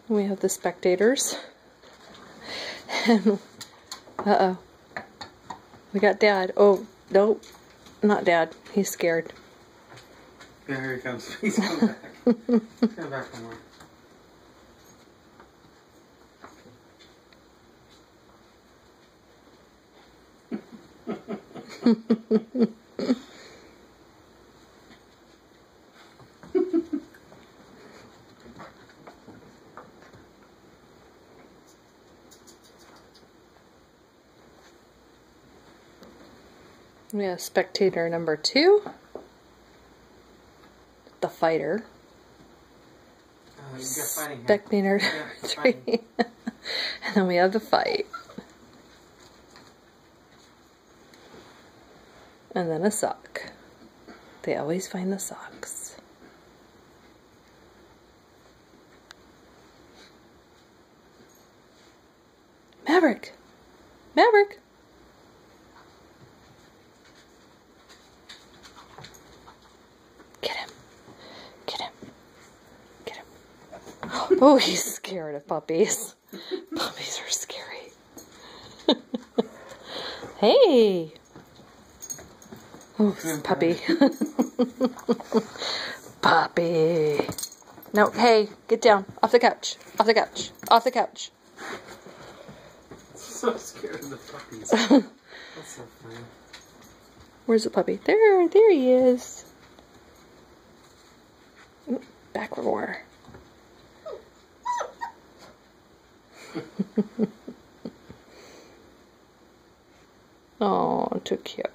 We have the spectators. And, uh-oh. We got Dad. Oh, nope. Not Dad. He's scared. Yeah, here he comes. He's coming back. He's coming back for more. We have spectator number 2. The fighter. Spectator number 3. And then we have the fight. And then a sock. They always find the socks. Maverick! Maverick! Get him. Get him. Get him. Oh, he's scared of puppies. Puppies are scary. Hey! Oh, puppy. Puppy. No, hey, get down. Off the couch. Off the couch. Off the couch. So scared of the puppies. That's so funny. Where's the puppy? There he is. Back for more. Oh, too cute.